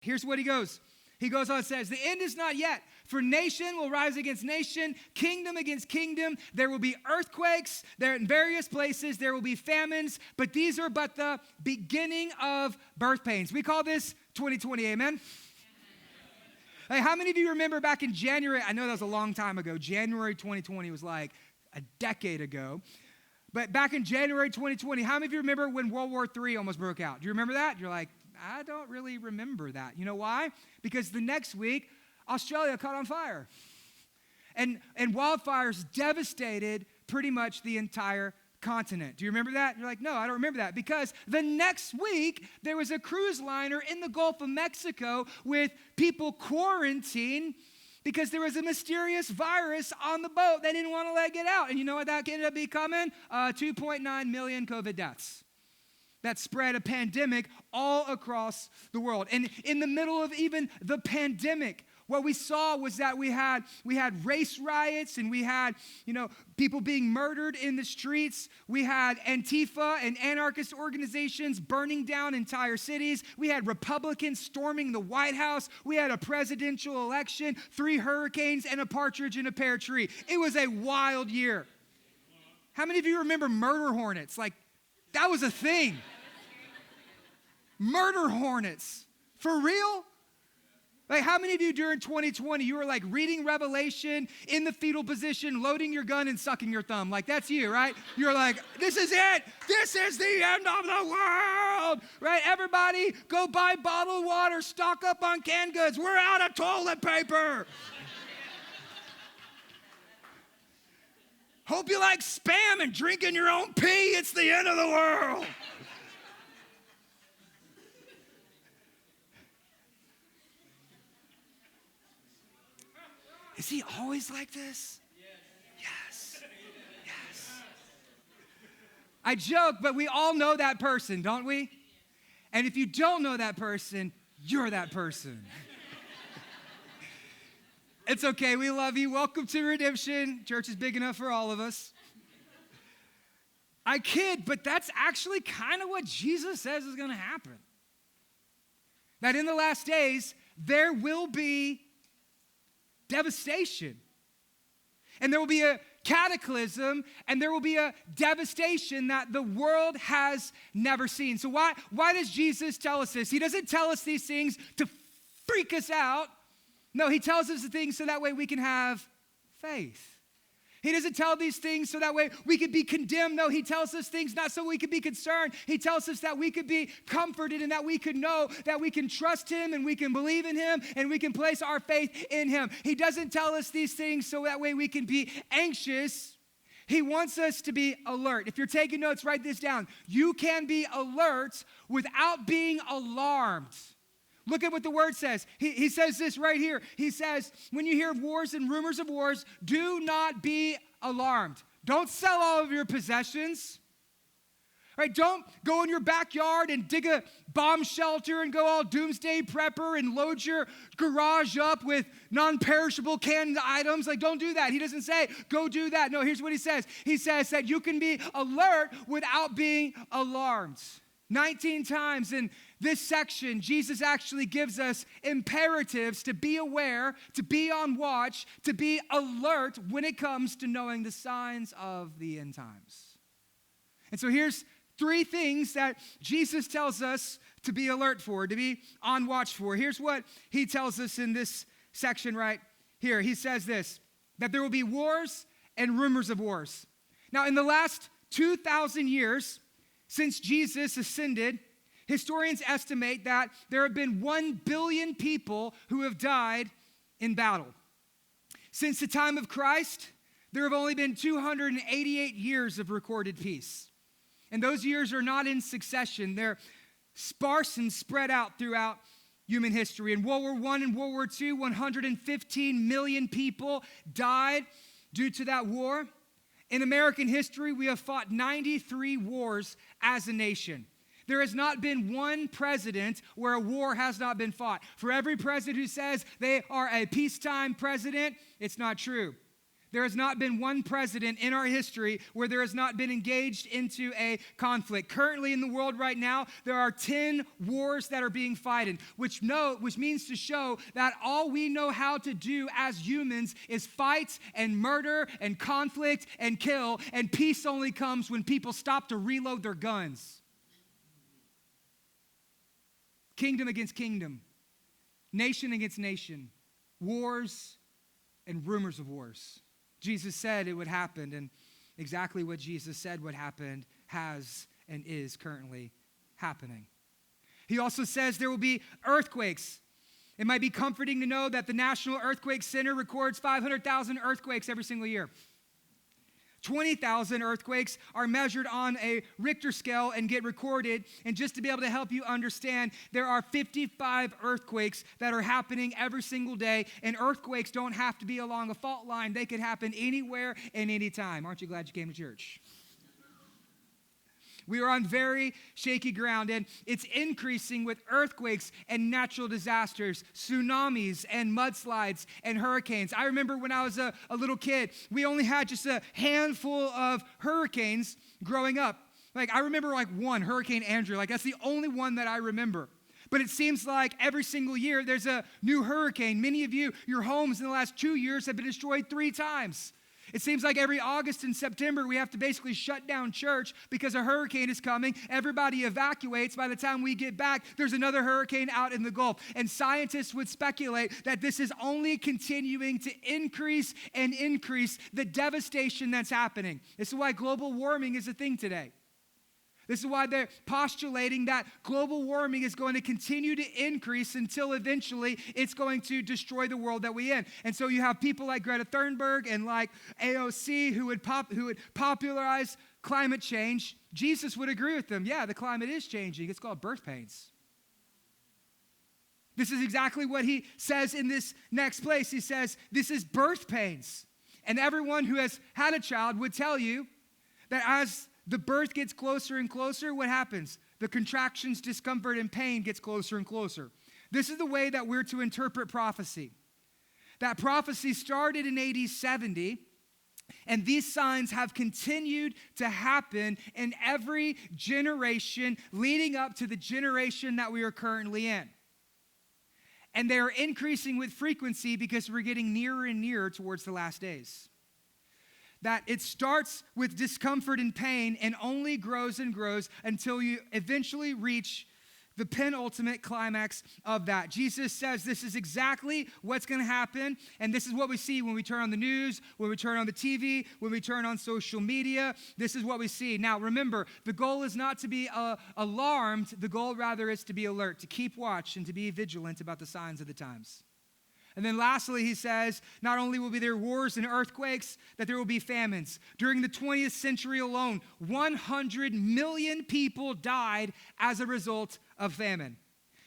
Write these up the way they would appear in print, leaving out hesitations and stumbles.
Here's what he goes. He goes on and says, the end is not yet, for nation will rise against nation, kingdom against kingdom. There will be earthquakes there in various places. There will be famines, but these are but the beginning of birth pains. We call this 2020, amen? Hey, how many of you remember back in January? I know that was a long time ago. January 2020 was like a decade ago. But back in January 2020, how many of you remember when World War III almost broke out? Do you remember that? You're like, I don't really remember that. You know why? Because the next week, Australia caught on fire. And wildfires devastated pretty much the entire continent. Do you remember that? You're like, no, I don't remember that. Because the next week, there was a cruise liner in the Gulf of Mexico with people quarantined because there was a mysterious virus on the boat. They didn't want to let it out. And you know what that ended up becoming? 2.9 million COVID deaths. That spread a pandemic all across the world. And in the middle of even the pandemic, what we saw was that we had race riots, and we had, people being murdered in the streets. We had Antifa and anarchist organizations burning down entire cities. We had Republicans storming the White House. We had a presidential election, 3 hurricanes, and a partridge in a pear tree. It was a wild year. How many of you remember murder hornets? Like, that was a thing. Murder hornets. For real? Like, how many of you during 2020, you were like reading Revelation in the fetal position, loading your gun and sucking your thumb? Like, that's you, right? You're like, this is it. This is the end of the world, right? Everybody go buy bottled water, stock up on canned goods. We're out of toilet paper. Hope you like Spam and drinking your own pee. It's the end of the world. Is he always like this? Yes. Yes. I joke, but we all know that person, don't we? And if you don't know that person, you're that person. It's okay, we love you. Welcome to Redemption. Church is big enough for all of us. I kid, but that's actually kind of what Jesus says is going to happen. That in the last days, there will be devastation. And there will be a cataclysm, and there will be a devastation that the world has never seen. So why does Jesus tell us this? He doesn't tell us these things to freak us out. No, he tells us the things so that way we can have faith. He doesn't tell these things so that way we could be condemned. No, he tells us things not so we could be concerned. He tells us that we could be comforted and that we could know that we can trust him and we can believe in him and we can place our faith in him. He doesn't tell us these things so that way we can be anxious. He wants us to be alert. If you're taking notes, write this down. You can be alert without being alarmed. Look at what the word says. He says this right here. He says, when you hear of wars and rumors of wars, do not be alarmed. Don't sell all of your possessions. Right? Don't go in your backyard and dig a bomb shelter and go all doomsday prepper and load your garage up with non-perishable canned items. Like, don't do that. He doesn't say, go do that. No, here's what he says. He says that you can be alert without being alarmed. 19 times in this section, Jesus actually gives us imperatives to be aware, to be on watch, to be alert when it comes to knowing the signs of the end times. And so here's 3 things that Jesus tells us to be alert for, to be on watch for. Here's what he tells us in this section right here. He says this, that there will be wars and rumors of wars. Now, in the last 2,000 years, since Jesus ascended, historians estimate that there have been 1 billion people who have died in battle. Since the time of Christ, there have only been 288 years of recorded peace. And those years are not in succession. They're sparse and spread out throughout human history. In World War I and World War II, 115 million people died due to that war. In American history, we have fought 93 wars as a nation. There has not been one president where a war has not been fought. For every president who says they are a peacetime president, it's not true. There has not been one president in our history where there has not been engaged into a conflict. Currently in the world right now, there are 10 wars that are being fought, which means to show that all we know how to do as humans is fight and murder and conflict and kill, and peace only comes when people stop to reload their guns. Kingdom against kingdom, nation against nation, wars and rumors of wars. Jesus said it would happen, and exactly what Jesus said would happen has and is currently happening. He also says there will be earthquakes. It might be comforting to know that the National Earthquake Center records 500,000 earthquakes every single year. 20,000 earthquakes are measured on a Richter scale and get recorded. And just to be able to help you understand, there are 55 earthquakes that are happening every single day. And earthquakes don't have to be along a fault line. They could happen anywhere and anytime. Aren't you glad you came to church? We are on very shaky ground, and it's increasing with earthquakes and natural disasters, tsunamis and mudslides and hurricanes. I remember when I was a little kid, we only had just a handful of hurricanes growing up. I remember one, Hurricane Andrew. That's the only one that I remember. But it seems like every single year there's a new hurricane. Many of you, your homes in the last 2 years have been destroyed 3 times. It seems like every August and September, we have to basically shut down church because a hurricane is coming. Everybody evacuates. By the time we get back, there's another hurricane out in the Gulf. And scientists would speculate that this is only continuing to increase and increase the devastation that's happening. This is why global warming is a thing today. This is why they're postulating that global warming is going to continue to increase until eventually it's going to destroy the world that we're in. And so you have people like Greta Thunberg and like AOC who would popularize climate change. Jesus would agree with them. Yeah, the climate is changing. It's called birth pains. This is exactly what he says in this next place. He says, this is birth pains. And everyone who has had a child would tell you that as the birth gets closer and closer, what happens? The contractions, discomfort, and pain gets closer and closer. This is the way that we're to interpret prophecy. That prophecy started in AD 70, and these signs have continued to happen in every generation leading up to the generation that we are currently in. And they are increasing with frequency because we're getting nearer and nearer towards the last days. That it starts with discomfort and pain and only grows and grows until you eventually reach the penultimate climax of that. Jesus says this is exactly what's going to happen, and this is what we see when we turn on the news, when we turn on the TV, when we turn on social media. This is what we see. Now, remember, the goal is not to be alarmed. The goal, rather, is to be alert, to keep watch, and to be vigilant about the signs of the times. And then lastly, he says, not only will be there wars and earthquakes, that there will be famines. During the 20th century alone, 100 million people died as a result of famine.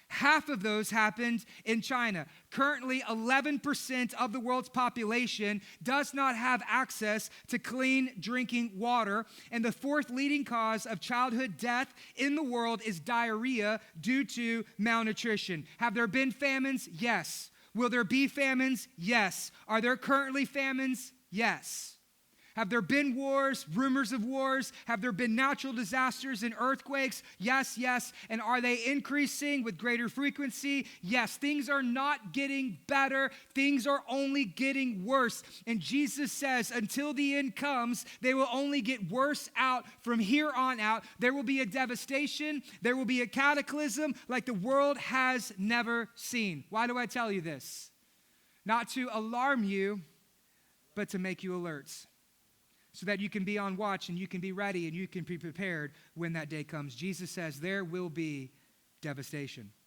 Half of those happened in China. Currently, 11% of the world's population does not have access to clean drinking water. And the 4th leading cause of childhood death in the world is diarrhea due to malnutrition. Have there been famines? Yes. Will there be famines? Yes. Are there currently famines? Yes. Have there been wars, rumors of wars? Have there been natural disasters and earthquakes? Yes, yes. And are they increasing with greater frequency? Yes. Things are not getting better. Things are only getting worse. And Jesus says until the end comes, they will only get worse out from here on out. There will be a devastation. There will be a cataclysm like the world has never seen. Why do I tell you this? Not to alarm you, but to make you alert, so that you can be on watch and you can be ready and you can be prepared when that day comes. Jesus says there will be devastation.